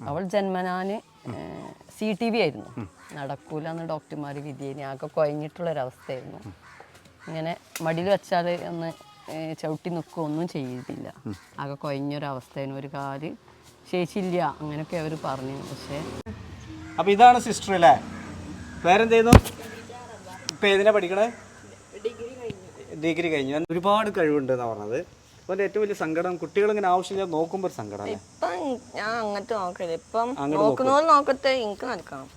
അവൾ ജന്മനാന് CTV ആയിരുന്നു. നടക്കൂല എന്ന് ഡോക്ടർമാർ വിധിയേനി. ആകെ കുഴഞ്ഞിട്ടുള്ളൊരവസ്ഥയായിരുന്നു. ഇങ്ങനെ മടിയിൽ വെച്ചാൽ ഒന്ന് ചവിട്ടി നിൽക്കുക ഒന്നും ചെയ്തില്ല. ആകെ കുഴഞ്ഞൊരവസ്ഥയായിരുന്നു. ഒരു കാല് ശേഷിയില്ല അങ്ങനെയൊക്കെ അവർ പറഞ്ഞു. പക്ഷേ അപ്പോൾ ഇതാണ് സിസ്റ്റർ അല്ലേ? വേറെന്ത് ചെയ്യുന്നു? ഇപ്പം ഏതിനാ പഠിക്കണേ? ഡിഗ്രി കഴിഞ്ഞു. ഒരുപാട് കഴിവുണ്ടെന്നാണ് പറഞ്ഞത്. അപ്പോൾ ഏറ്റവും വലിയ സങ്കടം കുട്ടികളിങ്ങനെ ആവശ്യമില്ല നോക്കുമ്പോൾ ഒരു സങ്കടം. ഇപ്പം ഞാൻ അങ്ങനത്തെ നോക്കില്ല. ഇപ്പം നോക്കുന്നവർ നോക്കത്തെ എനിക്ക് നടക്കണം.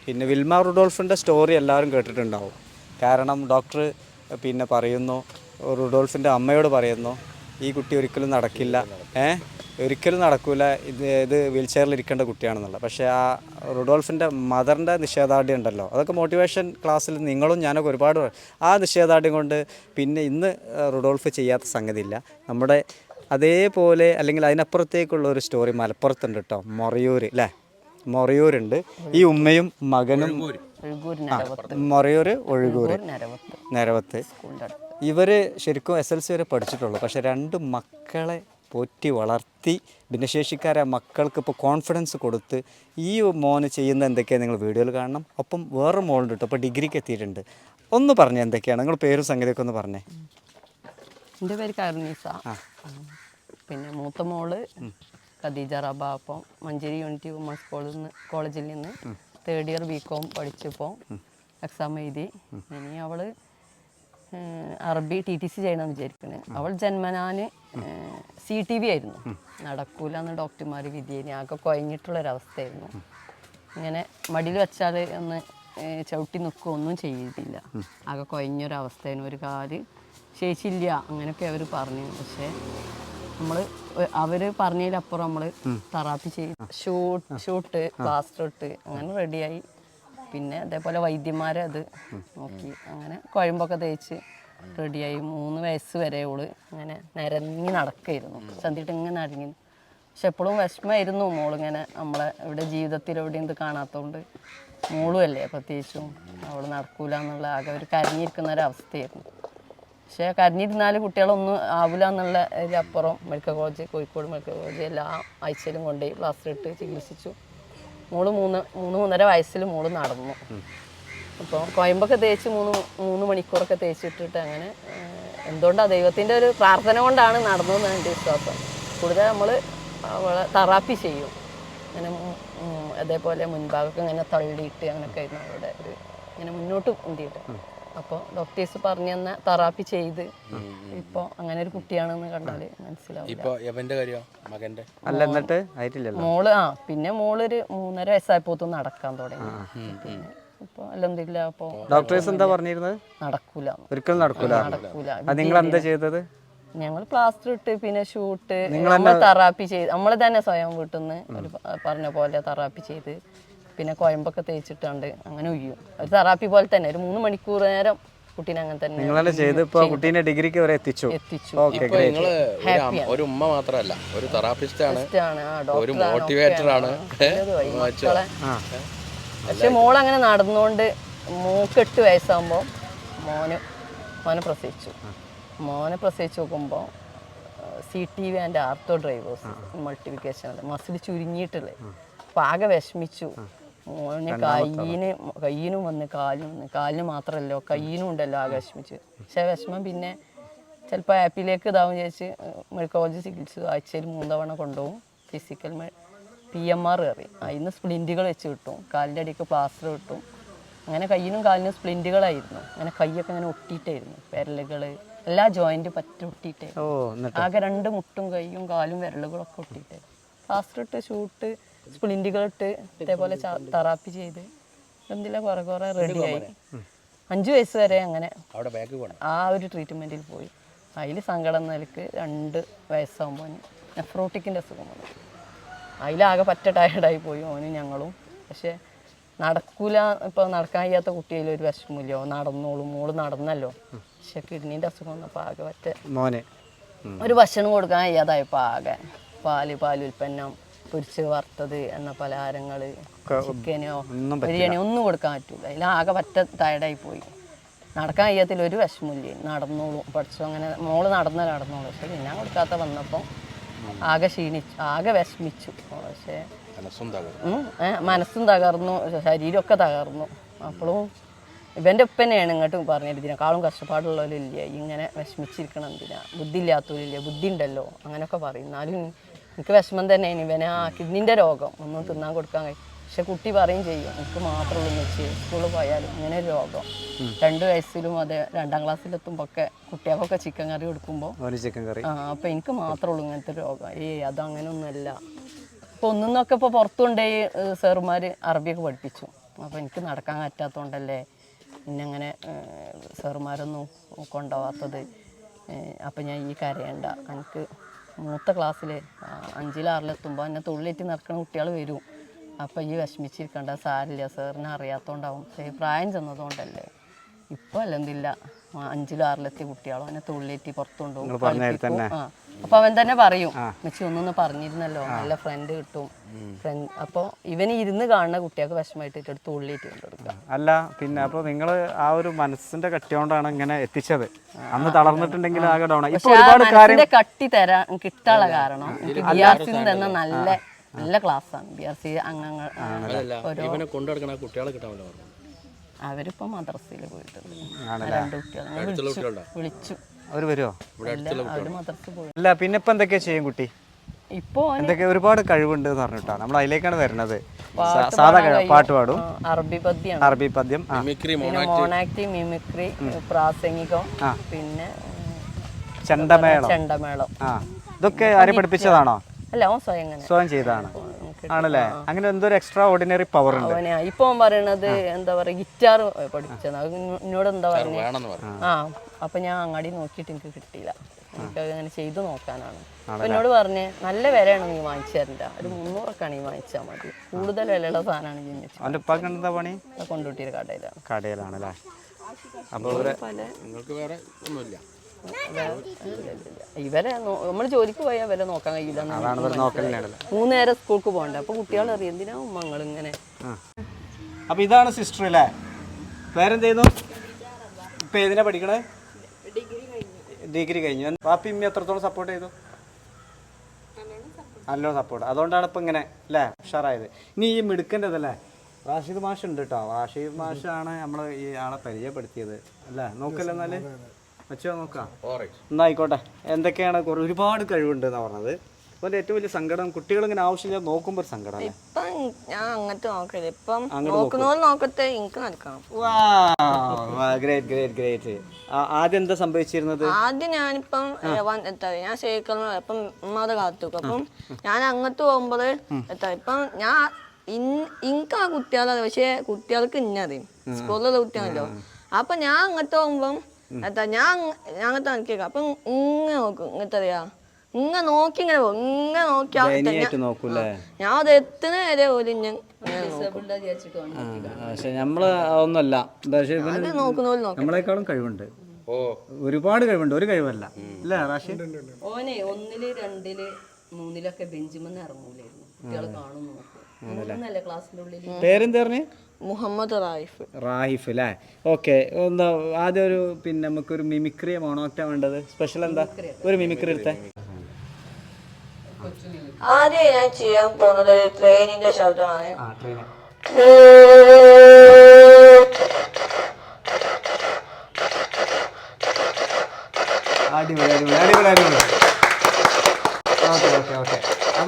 പിന്നെ വിൽമ റുഡോൾഫിൻ്റെ സ്റ്റോറി എല്ലാവരും കേട്ടിട്ടുണ്ടാവും. കാരണം ഡോക്ടർ പറയുന്നു, റുഡോൾഫിൻ്റെ അമ്മയോട് പറയുന്നു, ഈ കുട്ടി ഒരിക്കലും നടക്കില്ല, ഒരിക്കലും നടക്കില്ല, ഇത് വീൽ ചെയറിൽ ഇരിക്കേണ്ട കുട്ടിയാണെന്നുള്ളത്. പക്ഷേ ആ റുഡോൾഫിൻ്റെ മദറിൻ്റെ നിശ്ചയദാർഢ്യം ഉണ്ടല്ലോ, അതൊക്കെ മോട്ടിവേഷൻ ക്ലാസ്സിൽ നിങ്ങളും ഞാനൊക്കെ ഒരുപാട് ആ നിശ്ചയദാർഢ്യം കൊണ്ട് ഇന്ന് റുഡോൾഫ് ചെയ്യാത്ത സംഗതിയില്ല. നമ്മുടെ അതേപോലെ അല്ലെങ്കിൽ അതിനപ്പുറത്തേക്കുള്ള ഒരു സ്റ്റോറി മലപ്പുറത്തുണ്ട് കേട്ടോ. മൊറയൂരുണ്ട്. ഈ ഉമ്മയും മകനും ഒഴുകൂര് നിരവത്ത് ഇവർ ശരിക്കും SLC വരെ പഠിച്ചിട്ടുള്ളൂ. പക്ഷേ 2 മക്കളെ പോറ്റി വളർത്തി ഭിന്നശേഷിക്കാരെ മക്കൾക്ക് ഇപ്പോൾ കോൺഫിഡൻസ് കൊടുത്ത് ഈ മോന് ചെയ്യുന്ന എന്തൊക്കെയാണ് നിങ്ങൾ വീഡിയോയിൽ കാണണം. ഒപ്പം വേറെ മോളുണ്ട് കേട്ടോ, ഇപ്പോൾ ഡിഗ്രിക്ക് എത്തിയിട്ടുണ്ട്. ഒന്ന് പറഞ്ഞേ എന്തൊക്കെയാണ് നിങ്ങൾ പേരും സംഗതിയൊക്കെ ഒന്ന് പറഞ്ഞേ. എൻ്റെ പേര് കരുണീസ. പിന്നെ മൂത്ത മോള് ഖദീജ റബ. അപ്പം മഞ്ചേരി യൂണിറ്റി വുമൻസ് കോളേജിൽ നിന്ന് 3rd ഇയർ BCom പഠിച്ചപ്പോൾ എക്സാം എഴുതി. ഇനി അവള് അറബി TTC ചെയ്യണമെന്ന് വിചാരിക്കുന്നത്. അവൾ ജന്മനാന് CTV ആയിരുന്നു. നടക്കൂല എന്ന് ഡോക്ടർമാർ വിധിയേനി. ആകെ കുഴഞ്ഞിട്ടുള്ളൊരവസ്ഥയായിരുന്നു. ഇങ്ങനെ മടിയിൽ വെച്ചാൽ ഒന്ന് ചവിട്ടി നിൽക്കുക ഒന്നും ചെയ്തില്ല. ആകെ കുഴഞ്ഞൊരവസ്ഥയായിരുന്നു. ഒരു കാല് ശേഷിയില്ല അങ്ങനെയൊക്കെ അവർ പറഞ്ഞു. പക്ഷേ അവർ പറഞ്ഞതിലപ്പുറം നമ്മൾ തെറാപ്പി ചെയ്ത് ഷൂട്ട് പ്ലാസ്റ്റർ ഇട്ട് അങ്ങനെ റെഡിയായി. പിന്നെ അതേപോലെ വൈദ്യന്മാരെ അത് നോക്കി അങ്ങനെ കുഴമ്പൊക്കെ തേച്ച് റെഡിയായി. 3 വയസ്സ് വരെ ഓള് അങ്ങനെ നിരങ്ങി നടക്കായിരുന്നു. ചന്തിട്ട് ഇങ്ങനെ അടങ്ങി. പക്ഷെ എപ്പോഴും വിഷമമായിരുന്നു മോളിങ്ങനെ നമ്മളെ ഇവിടെ ജീവിതത്തിൽ എവിടെയും ഇത് കാണാത്തതുകൊണ്ട്. മോളും അല്ലേ പ്രത്യേകിച്ചും അവൾ നടക്കൂല എന്നുള്ള ആകെ ഒരു കരഞ്ഞിരിക്കുന്ന ഒരവസ്ഥയായിരുന്നു. പക്ഷേ കരഞ്ഞിരുന്നാൽ കുട്ടികളൊന്നും ആവില്ല എന്നുള്ള ഇതിലപ്പുറം medical college, Kozhikode medical college എല്ലാ ആഴ്ചയിലും കൊണ്ടുപോയി പ്ലാസ്റ്റർ ഇട്ട് ചികിത്സിച്ചു. മോള് 3-3.5 വയസ്സിൽ മോള് നടന്നു. അപ്പോൾ കുഴമ്പൊക്കെ തേച്ച് 3 മണിക്കൂറൊക്കെ തേച്ചിട്ടിട്ട് അങ്ങനെ എന്തുകൊണ്ടാണ് ദൈവത്തിൻ്റെ ഒരു പ്രാർത്ഥന കൊണ്ടാണ് നടന്നതെന്നാണ് എൻ്റെ വിശ്വാസം. കൂടുതൽ നമ്മൾ അവളെ തെറാപ്പി ചെയ്യും. അങ്ങനെ അതേപോലെ മുൻഭാഗമൊക്കെ ഇങ്ങനെ തള്ളിയിട്ട് അങ്ങനെയൊക്കെ ആയിരുന്നു അവളുടെ ഒരു ഇങ്ങനെ മുന്നോട്ട് ഉന്തിയിട്ട്. അപ്പോൾ ഡോക്ടേഴ്സ് പറഞ്ഞു തന്ന തെറാപ്പി ചെയ്ത് ഇപ്പോൾ അങ്ങനെ ഒരു കുട്ടിയാണെന്ന് കണ്ടാൽ മനസ്സിലാവും. മോള് പിന്നെ മോളൊരു 3.5 വയസ്സായപ്പോൾ നടക്കാൻ തുടങ്ങി. പിന്നെ ഇപ്പോൾ അൽഹംദുലില്ലാ അപ്പോൾ ഡോക്ടേഴ്സ് എന്താ പറഞ്ഞിരുന്നത്? നടക്കൂല, ഒരിക്കലും നടക്കൂല. നിങ്ങൾ എന്താ ചെയ്തത്? ഞങ്ങൾ പ്ലാസ്റ്റർ ഇട്ട് പിന്നെ ഷൂട്ട് നമ്മൾ തെറാപ്പി ചെയ്ത് നമ്മൾ തന്നെ സ്വയം വീട്ടിൽ നിന്ന് ഒരു പറഞ്ഞ പോലെ തെറാപ്പി ചെയ്ത് പിന്നെ കുഴമ്പൊക്കെ തേച്ചിട്ടുണ്ട് അങ്ങനെ ഒയ്യും. ഒരു തെറാപ്പി പോലെ തന്നെ ഒരു 3 മണിക്കൂർ നേരം കുട്ടീനെ അങ്ങനെ തന്നെ കുട്ടീനെ ഡിഗ്രിക്ക് വരെ എത്തിച്ചു. ഒരു ഉമ്മ മാത്രമല്ല, ഒരു തെറാപ്പിസ്റ്റ് ആണ്, ഒരു മോട്ടിവേറ്റർ ആണ്. പക്ഷെ മോളങ്ങനെ നടന്നുകൊണ്ട് 8 വയസ്സാകുമ്പോൾ മോനെ പ്രസവിച്ചു നോക്കുമ്പോൾ CTV ആൻഡ് ആർത്തോ ഡ്രൈവേഴ്സ് മൾട്ടിഫിക്കേഷൻ അല്ല മസിൽ ചുരുങ്ങിയിട്ടുള്ളത്. അപ്പോൾ ആകെ വിഷമിച്ചു. മോനെ കയ്യിനും വന്ന് കാലിന് മാത്രമല്ലോ കയ്യിനും ഉണ്ടല്ലോ ആകെ വിഷമിച്ചു. പക്ഷേ വിഷമം പിന്നെ ചിലപ്പോൾ ആപ്പിലേക്ക് ഇതാവും ചോദിച്ച് മെഡിക്കൽ കോളേജ് ചികിത്സിച്ചു. ആഴ്ചയിൽ 3 തവണ കൊണ്ടുപോകും. ഫിസിക്കൽ PMR കയറി അതിന് സ്പ്ലിൻറ്റുകൾ വെച്ച് കിട്ടും. കാലിൻ്റെ അടിക്ക് പ്ലാസ്റ്റർ കിട്ടും. അങ്ങനെ കയ്യിനും കാലിനും സ്പ്ലിൻറ്റുകളായിരുന്നു. അങ്ങനെ കൈയൊക്കെ അങ്ങനെ ഒട്ടിയിട്ടായിരുന്നു. വിരലുകൾ എല്ലാ ജോയിൻറ്റ് ഒട്ടിയിട്ടായിരുന്നു. ആകെ 2 മുട്ടും കൈയും കാലും വിരലുകളൊക്കെ ഒട്ടിയിട്ടായിരുന്നു. പ്ലാസ്റ്റർ ഇട്ട് ഷൂട്ട് സ്പ്ലിൻറ്റുകളിട്ട് ഇതേപോലെ തെറാപ്പി ചെയ്ത് എന്തില്ല കുറേ റെഡിയായി. 5 വയസ്സ് വരെ അങ്ങനെ ആ ഒരു ട്രീറ്റ്മെൻറ്റിൽ പോയി. അതിൽ സങ്കടം നിലക്ക് 2 വയസ്സാകുമ്പോൾ നെഫ്രോട്ടിക്കിൻ്റെ അസുഖം വന്നു. അതിലാകെ പറ്റ ടയർഡായി പോയി ഓനും ഞങ്ങളും. പക്ഷേ നടക്കൂല, ഇപ്പോൾ നടക്കാൻ കഴിയാത്ത കുട്ടിയിൽ ഒരു വിഷമില്ലോ, നടന്നോളും, മോള് നടന്നല്ലോ. പക്ഷെ കിഡ്നീൻ്റെ അസുഖം വന്നപ്പോൾ ആകെ പറ്റ ഒരു ഭക്ഷണം കൊടുക്കാൻ കഴിയാതായപ്പോൾ ആകെ പാലുൽപ്പന്നം പൊരിച്ച് വറുത്തത് എണ്ണ പലഹാരങ്ങൾ ചിക്കനോ ബിരിയാണി ഒന്നും കൊടുക്കാൻ പറ്റൂല. അതിലാകെ പറ്റ ടയർഡായി പോയി. നടക്കാൻ കഴിയത്തിൽ ഒരു വിഷമില്ല, നടന്നോളൂ പഠിച്ചു. അങ്ങനെ മോള് നടന്നോളൂ. പക്ഷെ തിന്നാൻ കൊടുക്കാത്ത വന്നപ്പോൾ ആകെ ക്ഷീണിച്ചു, ആകെ വിഷമിച്ചു. പക്ഷേ മനസ്സും തകർന്നു, ശരീരമൊക്കെ തകർന്നു. അപ്പോഴും ഇവൻ്റെ ഉപ്പനെയാണ് ഇങ്ങോട്ട് പറഞ്ഞത്, ഇതിനേക്കാളും കഷ്ടപ്പാടുള്ളവരില്ല, ഇങ്ങനെ വിഷമിച്ചിരിക്കണം എന്തിനാ, ബുദ്ധി ഇല്ലാത്തവരില്ല, ബുദ്ധി ഉണ്ടല്ലോ അങ്ങനെയൊക്കെ പറയും. എന്നാലും എനിക്ക് വിഷമം തന്നെയാണ്. ഇവനെ ആ കിഡ്നിൻ്റെ രോഗം ഒന്നും തിന്നാൻ കൊടുക്കാൻ കഴിയും. പക്ഷെ കുട്ടി പറയും ചെയ്യും, എനിക്ക് മാത്രമുള്ളൂ വെച്ച് സ്കൂളിൽ പോയാലും ഇങ്ങനെ ഒരു രോഗം. 2 വയസ്സിലും അതെ 2ാം ക്ലാസ്സിലെത്തുമ്പോൾ ഒക്കെ കുട്ടികൾക്കൊക്കെ ചിക്കൻ കറി കൊടുക്കുമ്പോൾ അപ്പോൾ എനിക്ക് മാത്രമുള്ളൂ ഇങ്ങനത്തെ രോഗം. അതങ്ങനെയൊന്നുമല്ല. അപ്പോൾ ഒന്നൊക്കെ ഇപ്പോൾ പുറത്തുകൊണ്ടുപോയി സാറുമാർ അറബിയൊക്കെ പഠിപ്പിച്ചു. അപ്പോൾ എനിക്ക് നടക്കാൻ പറ്റാത്തതുകൊണ്ടല്ലേ പിന്നങ്ങനെ സാറുമാരൊന്നും കൊണ്ടുപോകാത്തത്. അപ്പം ഞാൻ ഈ കരയണ്ട, എനിക്ക് മൂത്ത ക്ലാസ്സിൽ 5ൽ 6ലെത്തുമ്പോൾ എന്നെ തുള്ളിയിട്ട് നടക്കുന്ന കുട്ടികൾ വരും. അപ്പം ഈ വിഷമിച്ചിരിക്കേണ്ട, സാരില്ല, സാറിനെ അറിയാത്തതുകൊണ്ടാവും, പ്രായം ചെന്നതുകൊണ്ടല്ലേ. ഇപ്പോൾ അല്ലെന്നില്ല 5ൽ 6ലെത്തിയ കുട്ടികളും എന്നെ തുള്ളിയിട്ട് പുറത്തുകൊണ്ടുപോകും. അപ്പോൾ അവൻ തന്നെ പറയും, മെച്ചി ഒന്നൊന്ന് പറഞ്ഞിരുന്നല്ലോ, നല്ല ഫ്രണ്ട് കിട്ടും. അപ്പോൾ ഇവന് ഇരുന്ന് കാണുന്ന കുട്ടികൾക്ക് വിഷമമായിട്ട് എടുത്ത് തുള്ളിയിട്ട് കൊണ്ടുകൊടുക്കുക. അല്ല പിന്നെ അപ്പോൾ നിങ്ങൾ ആ ഒരു മനസ്സിന്റെ കട്ടിയോണ്ടാണ് ഇങ്ങനെ എത്തിച്ചത്. അന്ന് തളർന്നിട്ടുണ്ടെങ്കിൽ ആകെ ഡൗൺ. ഇപ്പോൾ ഒരുപാട് കാര്യത്തിന്റെ കട്ടി തരാൻ കിട്ടാനുള്ള കാരണം എനിക്ക് BRC തന്ന നല്ല ക്ലാസ്സാണ്. BRC അംഗങ്ങൾ അവരിപ്പോ മദ്രസയിൽ പോയിട്ടുണ്ട്. 2 കുട്ടികൾ വിളിച്ചു. അവർ വരുമോ? അവര് മദ്രസ പോയി. അല്ല പിന്നെ ഇപ്പൊ എന്തൊക്കെയാ ചെയ്യും കുട്ടി? ഇപ്പൊ എന്തൊക്കെ ഒരുപാട് കഴിവുണ്ട് എന്ന് പറഞ്ഞിട്ടാണ് നമ്മൾ അതിലേക്കാണ് വരുന്നത്. സാധാ പാട്ട് പാടും, അറബി പദ്യം, മോണാക്ട്, മിമിക്രി, പ്രാസംഗികം, പിന്നെ ചെണ്ടമേളം. ഇതൊക്കെ ആരെ പഠിപ്പിച്ചതാണോ? അല്ല, അവൻ സ്വയം ചെയ്താണ് ആണല്ലേ? അങ്ങനെ എന്തോ ഒരു എക്സ്ട്രാ ഓർഡിനറി പവർ ഉണ്ട്. ഇപ്പൊ പറയണത് എന്താ പറയാ, ഗിറ്റാർ പഠിപ്പിച്ചത്. എന്നോട് എന്താ പറയുന്നത്? അപ്പൊ ഞാൻ അങ്ങാടി നോക്കിയിട്ട് എനിക്ക് കിട്ടിയില്ല. എനിക്ക് അങ്ങനെ ചെയ്തു നോക്കാനാണ്. അപ്പൊ എന്നോട് പറഞ്ഞ് നല്ല വിലയാണ് നീ വാങ്ങിച്ചു തരണ്ട, ഒരു 300 നീ വാങ്ങിച്ചാൽ മതി, കൂടുതൽ വിലയുള്ള സാധനമാണ് പണി. കൊണ്ടുകൂട്ടിയ കടയിലാണല്ലേ? അപ്പൊ ഇവരെ നമ്മൾ ജോലിക്ക് പോയാൽ വില നോക്കാൻ കഴിയില്ല. 3 നേരം സ്കൂൾക്ക് പോകണ്ടേ. അപ്പൊ കുട്ടികൾ അറിയാം എന്തിനാ മങ്ങൾ ഇങ്ങനെ. അപ്പൊ ഇതാണ് സിസ്റ്റർ അല്ലേ? പേരെന്ത് ചെയ്യുന്നു? ഇപ്പൊ ഏതിനാ പഠിക്കണേ? ഡിഗ്രി കഴിഞ്ഞു. പാപ്പി ഇമ്മ എത്രത്തോളം സപ്പോർട്ട് ചെയ്തു? നല്ലോണം സപ്പോർട്ട്. അതുകൊണ്ടാണ് ഇപ്പൊ ഇങ്ങനെ അല്ലേ ഉഷാറായത്. ഇനി ഈ മിടുക്കൻ്റെതല്ലേ റാഷിദ് മാഷ് ഉണ്ട് കേട്ടോ. റാഷിദ് മാഷാണ് നമ്മളെ ഈ ആളെ പരിചയപ്പെടുത്തിയത് അല്ലേ? നോക്കല്ലോ എന്നാല് വെച്ചോ, നോക്കാം. എന്നായിക്കോട്ടെ. എന്തൊക്കെയാണ് ഒരുപാട് കഴിവുണ്ട് എന്നാ പറഞ്ഞത്. അതുപോലെ ഏറ്റവും വലിയ സങ്കടം കുട്ടികളിങ്ങനെ ആവശ്യമില്ല നോക്കുമ്പോ ഒരു സങ്കടം. ഇപ്പം ഞാൻ അങ്ങനത്തെ നോക്കില്ല, ഇപ്പം നോക്കത്തെ എനിക്ക് നടക്കണം. ആദ്യം എന്താ സംഭവിച്ചിരുന്നത്? ആദ്യം ഞാനിപ്പം ഞാൻ സൈക്കിളിന് ഇപ്പം ഉമ്മാതെ കാത്തു. അപ്പം ഞാൻ അങ്ങോട്ട് പോകുമ്പോൾ ഇപ്പം ഞാൻ എനിക്ക് ആ കുട്ടികളെ, പക്ഷേ കുട്ടികൾക്ക് ഇന്നറിയും, സ്കൂളിലുള്ള കുട്ടിയാണല്ലോ. അപ്പൊ ഞാൻ അങ്ങോട്ട് പോകുമ്പം ഞാൻ അങ്ങനത്തെ നോക്കിയേക്കാം. അപ്പം ഇങ്ങനെ നോക്കും, ഇങ്ങനത്തെ അറിയാ, ഇങ്ങനെ നോക്കി ഇങ്ങനെ പോകും, ഇങ്ങനെ നോക്കിയാ ഞാൻ അത് എത്തുന്ന വരെ പോലും ഞാൻ നമ്മള് ഒന്നുമല്ല, നമ്മളെക്കാളും കഴിവുണ്ട്, ഒരുപാട് കഴിവുണ്ട്, ഒരു കഴിവല്ല അല്ലേ റാഷിദ്? ഓനെ 1, 2, 3 ബെഞ്ചുമെന്ന് ഇറങ്ങൂലായിരുന്നു. കുട്ടികൾ കാണുന്നു. പേരെന്താ പറഞ്ഞേ? മുഹമ്മദ് റായിഫ്. റായിഫ് അല്ലേ? ഓക്കെ. എന്താ ആദ്യം ഒരു പിന്നെ നമുക്കൊരു മിമിക്രി മോണോക്ട വേണ്ടത്. സ്പെഷ്യൽ എന്താ? ഒരു മിമിക്രി എടുത്തേ. ആദ്യം ഞാൻ ചെയ്യാൻ പോകുന്നത് ട്രെയിനിന്റെ ശബ്ദമാണ്. അടിപൊളി അടിപൊളി അടിപൊളി അടിപൊളി. ഓക്കെ ഓക്കെ ഓക്കെ,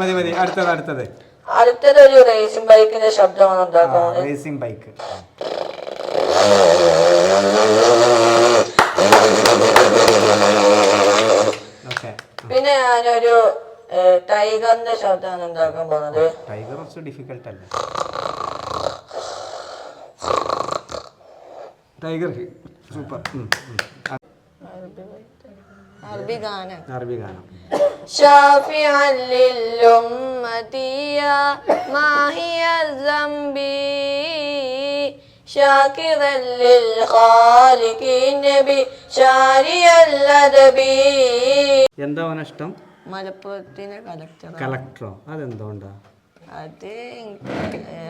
മതി മതി. അടുത്തത് അടുത്തതൊരു റേസിംഗ് ബൈക്കിന്റെ ശബ്ദമാണ് ഉണ്ടാക്കുന്നത്. Racing bike. പിന്നെ ഞാനൊരു ടൈഗറിന്റെ ശബ്ദമാണ് ഉണ്ടാക്കാൻ പോകുന്നത്. ടൈഗർ കുറച്ച് ഡിഫിക്കൽട്ട് അല്ലേ? Tiger super. അറബി ഗാനം. شافعا للأمة يا ماهي الذنب شاكرا للخالق النبي شاري الأدب. എന്താ ഇഷ്ടം? മലപ്പുറത്തിന്റെ കളക്ടറോ? അതെന്തുകൊണ്ടാ? അത്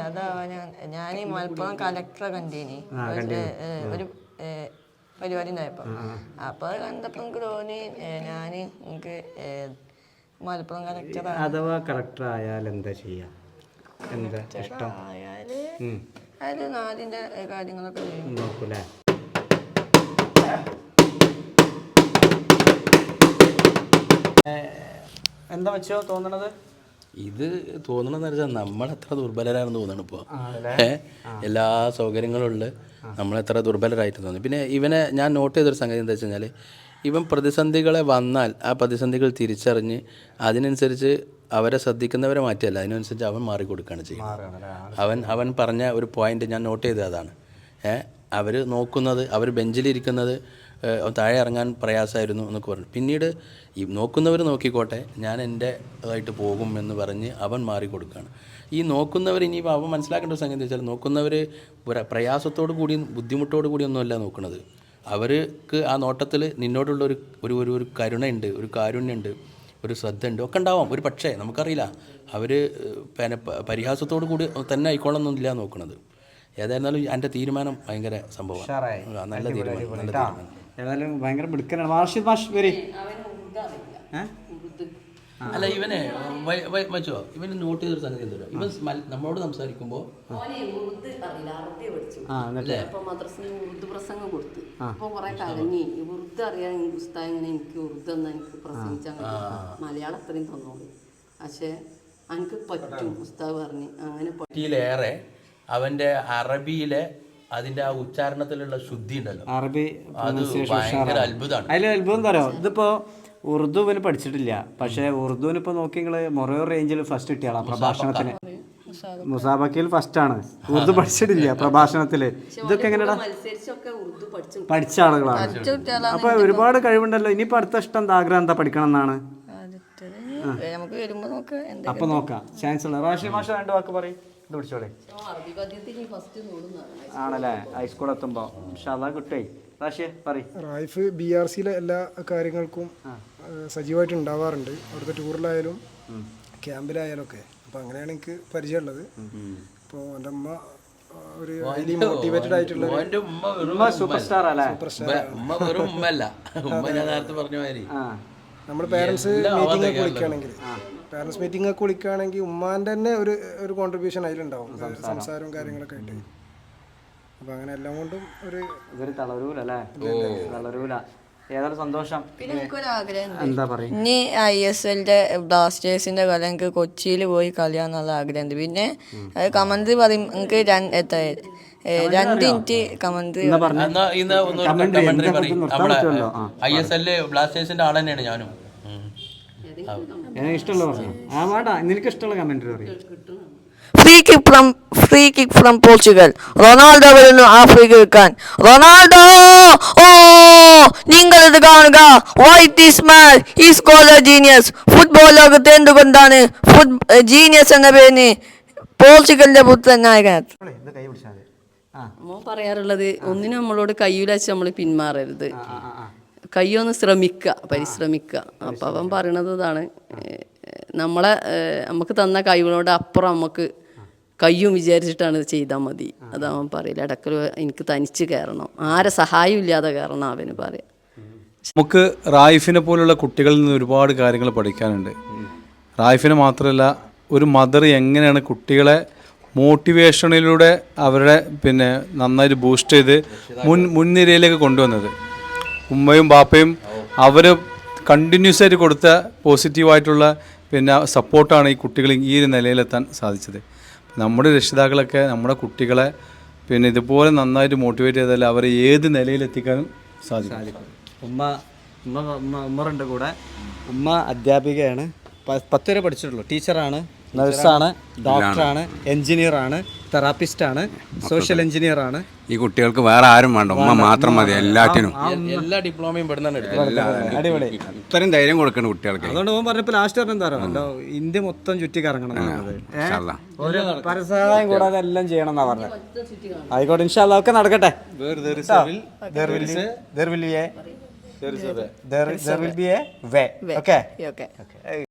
അതാ ഞാൻ മലപ്പുറം കളക്ടറെ കണ്ടീനി ഒരു പരിപാടി ഉണ്ടായപ്പോ അപ്പൊ അത് കണ്ടപ്പോ എനിക്ക് തോന്നി ഞാൻ എനിക്ക് മലപ്പുറം കളക്ടർ അഥവാ കളക്ടർ ആയാൽ എന്താ ചെയ്യാ? എന്താ ഇഷ്ടം? ആയാല് അത് നാടിന്റെ കാര്യങ്ങളൊക്കെ ചെയ്യും. നോക്കൂലേ? എന്താ വെച്ചോ തോന്നണത്? ഇത് തോന്നണമെന്ന് വെച്ചാൽ നമ്മളെത്ര ദുർബലരാണെന്ന് തോന്നണം ഇപ്പോൾ. എല്ലാ സൗകര്യങ്ങളും ഉണ്ട്, നമ്മളെത്ര ദുർബലരായിട്ട് തോന്നി. പിന്നെ ഇവനെ ഞാൻ നോട്ട് ചെയ്തൊരു സംഗതി എന്താ വെച്ച് കഴിഞ്ഞാൽ, ഇവൻ പ്രതിസന്ധികളെ വന്നാൽ ആ പ്രതിസന്ധികൾ തിരിച്ചറിഞ്ഞ് അതിനനുസരിച്ച് അവരെ ശ്രദ്ധിക്കുന്നവരെ മാറ്റിയല്ല, അതിനനുസരിച്ച് അവൻ മാറിക്കൊടുക്കുകയാണ് ചെയ്യുന്നത്. അവൻ പറഞ്ഞ ഒരു പോയിന്റ് ഞാൻ നോട്ട് ചെയ്തത് അതാണ്. അവർ നോക്കുന്നത്, അവർ ബെഞ്ചിലിരിക്കുന്നത് താഴെ ഇറങ്ങാൻ പ്രയാസമായിരുന്നു എന്നൊക്കെ പറഞ്ഞു. പിന്നീട് ഈ നോക്കുന്നവർ നോക്കിക്കോട്ടെ, ഞാൻ എൻ്റെ ഇതായിട്ട് പോകും എന്ന് പറഞ്ഞ് അവൻ മാറിക്കൊടുക്കുകയാണ്. ഈ നോക്കുന്നവർ ഇനിയിപ്പോൾ അവൻ മനസ്സിലാക്കേണ്ട ഒരു സംഗതി വെച്ചാൽ, നോക്കുന്നവർ പ്രയാസത്തോടു കൂടിയും ബുദ്ധിമുട്ടോടു കൂടിയൊന്നുമല്ല നോക്കുന്നത്. അവർക്ക് ആ നോട്ടത്തിൽ നിന്നോടുള്ള ഒരു കരുണയുണ്ട്, ഒരു കാരുണ്യമുണ്ട്, ഒരു ശ്രദ്ധയുണ്ട്, ഒക്കെ ഉണ്ടാവാം. ഒരു പക്ഷേ നമുക്കറിയില്ല, അവർ പിന്നെ പരിഹാസത്തോടു കൂടി തന്നെ ആയിക്കോളൊന്നുമില്ല നോക്കുന്നത്. ഏതായിരുന്നാലും എൻ്റെ തീരുമാനം ഭയങ്കര സംഭവമാണ്, നല്ല തീരുമാനം. ഏതായാലും ഭയങ്കര മിടുക്കനാണ്. വാർഷിക് മാഷ് വരി. അല്ല ഇവനെ വെച്ചോ, ഇവന് നോട്ട് ചെയ്തൊരു സംഗതി എന്തോ, ഇവൻ നമ്മളോട് സംസാരിക്കുമ്പോൾ ഉറുദു പ്രസംഗം കൊടുത്തു. അപ്പൊ കുറെ കരഞ്ഞി, ഉറുദു അറിയാൻ പുസ്തകം ഇങ്ങനെ എനിക്ക് ഉറുദു എന്നാ എനിക്ക് പ്രസംഗിച്ചാൽ മലയാളം അത്രയും തന്നോളൂ, പക്ഷെ എനിക്ക് പറ്റും പുസ്തകം പറഞ്ഞ് അങ്ങനെ പറ്റിയിലേറെ അവന്റെ അറബിയിലെ അതിന്റെ ആ ഉച്ചാരണത്തിലുള്ള ശുദ്ധി ഉണ്ടല്ലോ, അറബി അത് ഭയങ്കര അത്ഭുതമാണ്. അതിൽ അത്ഭുതം തരോ? ഇതിപ്പോ ഉറുദുവിന് പഠിച്ചിട്ടില്ല, പക്ഷെ ഉറുദുവിന് ഇപ്പൊ നോക്കി നിങ്ങള് മൊറയോ റേഞ്ചിൽ ഫസ്റ്റ് കിട്ടിയാളാ പ്രഭാഷണത്തിന്. മുസാബക്കയിൽ ഫസ്റ്റ് ആണ്. ഉറുദു പഠിച്ചിട്ടില്ല പ്രഭാഷണത്തില്. ഇതൊക്കെ എങ്ങനെയാ പഠിച്ച ആളുകളാണ്. അപ്പൊ ഒരുപാട് കഴിവുണ്ടല്ലോ. ഇനിയിപ്പോ അടുത്ത ഇഷ്ടം ആഗ്രഹം എന്താ പഠിക്കണം എന്നാണ്? അപ്പൊ നോക്കാം, ചാൻസ് ഉള്ള. റാഷി മാഷ രണ്ട് വാക്ക് പറയും. ഇത് പിടിച്ചോളെ ആണല്ലേ, ഹൈസ്കൂൾ എത്തുമ്പോ കിട്ടേ. റാഷിയെ പറയും. റായിഫ് BRCയിലെ എല്ലാ കാര്യങ്ങൾക്കും സജീവമായിട്ട് ഉണ്ടാവാറുണ്ട്. അവിടുത്തെ ടൂറിലായാലും ക്യാമ്പിലായാലും ഒക്കെ. അപ്പോൾ അങ്ങനെയാണ് എനിക്ക് പരിചയമുള്ളത്. ഇപ്പോൾ എൻ്റെ അമ്മ ഒരു ഹൈലി മോട്ടിവേറ്റഡ് ആയിട്ടുള്ള സൂപ്പർ സ്റ്റാർ അല്ലേ? നമ്മൾ പേരൻസ് മീറ്റിംഗ് ഒക്കെ വിളിക്കുകയാണെങ്കിൽ ഉമ്മാൻ്റെ തന്നെ ഒരു കോൺട്രിബ്യൂഷൻ അതിലുണ്ടാവും, സംസാരവും കാര്യങ്ങളൊക്കെ ആയിട്ട്. അപ്പൊ അങ്ങനെ എല്ലാം കൊണ്ടും ഒരു തളരൂല. ഏതായാലും സന്തോഷം. പിന്നെ എനിക്കൊരു ആഗ്രഹം എന്താ പറയുക, ഇനി ISLന്റെ ബ്ലാസ്റ്റേഴ്സിന്റെ കളി എനിക്ക് കൊച്ചിയിൽ പോയി കളിയാന്നുള്ള ആഗ്രഹമുണ്ട്. പിന്നെ കമന്ററി പറയും എനിക്ക് 2 മിനിറ്റ് കമന്ററി ISL ബ്ലാസ്റ്റേഴ്സിന്റെ ആൾ തന്നെയാണ് ഞാനും. ഇഷ്ടമുള്ള പറഞ്ഞു ആ വാടാ, നിനക്ക് ഇഷ്ടമുള്ള കമന്ററി പറയും. Free kick from Portugal. Ronaldo വരുന്നു ആ ഫ്രീ കിക്ക് വെക്കാൻ. റൊണാൾഡോ, ഓ നിങ്ങൾ ഇത് കാണുക. Why this man is called a genius. Football ലോകത്ത് എന്തുകൊണ്ടാണ് ജീനിയസ് എന്ന പേരിന് പോർച്ചുഗലിന്റെ പുത്രൻ നായകൻ? പറയാറുള്ളത്, ഒന്നിനും നമ്മളോട് കയ്യൂല വെച്ച് നമ്മൾ പിന്മാറരുത്, കയ്യൊന്ന് പരിശ്രമിക്കുക. അപ്പം അവൻ പറയണത് ഇതാണ്, നമുക്ക് തന്ന കഴിവിനോട് അപ്പുറം നമുക്ക് കയ്യും വിചാരിച്ചിട്ടാണ് ചെയ്താൽ മതി. അതവൻ പറയില്ല. ഇടയ്ക്ക് എനിക്ക് തനിച്ച് കയറണം, ആരെ സഹായം ഇല്ലാതെ കയറണം അവന് പറയാം. നമുക്ക് റായിഫിനെ പോലുള്ള കുട്ടികളിൽ നിന്ന് ഒരുപാട് കാര്യങ്ങൾ പഠിക്കാനുണ്ട്. റായിഫിനെ മാത്രമല്ല, ഒരു മദർ എങ്ങനെയാണ് കുട്ടികളെ മോട്ടിവേഷനിലൂടെ അവരുടെ നന്നായിട്ട് ബൂസ്റ്റ് ചെയ്ത് മുൻനിരയിലേക്ക് കൊണ്ടുവന്നത്. ഉമ്മയും ബാപ്പയും അവർ കണ്ടിന്യൂസ് ആയിട്ട് കൊടുത്ത പോസിറ്റീവായിട്ടുള്ള സപ്പോർട്ടാണ് ഈ കുട്ടികൾ ഈ ഒരു നിലയിലെത്താൻ സാധിച്ചത്. നമ്മുടെ രക്ഷിതാക്കളൊക്കെ നമ്മുടെ കുട്ടികളെ ഇതുപോലെ നന്നായിട്ട് മോട്ടിവേറ്റ് ചെയ്താൽ അവരെ ഏത് നിലയിലെത്തിക്കാനും സാധിക്കും. ഉമ്മറുണ്ട് കൂടെ. ഉമ്മ അധ്യാപികയാണ്, 10 വരെ പഠിച്ചിട്ടുള്ളൂ. ടീച്ചറാണ്, നഴ്സാണ്, ഡോക്ടറാണ്, എഞ്ചിനീയറാണ്, തെറാപ്പിസ്റ്റാണ്, സോഷ്യൽ എഞ്ചിനീയറാണ്. ഈ കുട്ടികൾക്ക് വേറെ ആരും വേണ്ട, ഉമ്മ മാത്രം മതി എല്ലാറ്റിനും. എല്ലാ ഡിപ്ലോമയും അടിപൊളി. ഇത്രയും ധൈര്യം കൊടുക്കണം കുട്ടികൾക്ക്. അതുകൊണ്ട് ഓൻ പറഞ്ഞപ്പോ ലാസ്റ്റ് പറഞ്ഞ എന്താ പറയുക, ഇന്ത്യ മൊത്തം ചുറ്റി കറങ്ങണം, പരസഹായം കൂടാതെ എല്ലാം ചെയ്യണം എന്നാ പറഞ്ഞത്. ആയിക്കോട്ടെ, ഇൻഷാ അല്ലാഹ് ഒക്കെ നടക്കട്ടെ. There will be a way. Okay.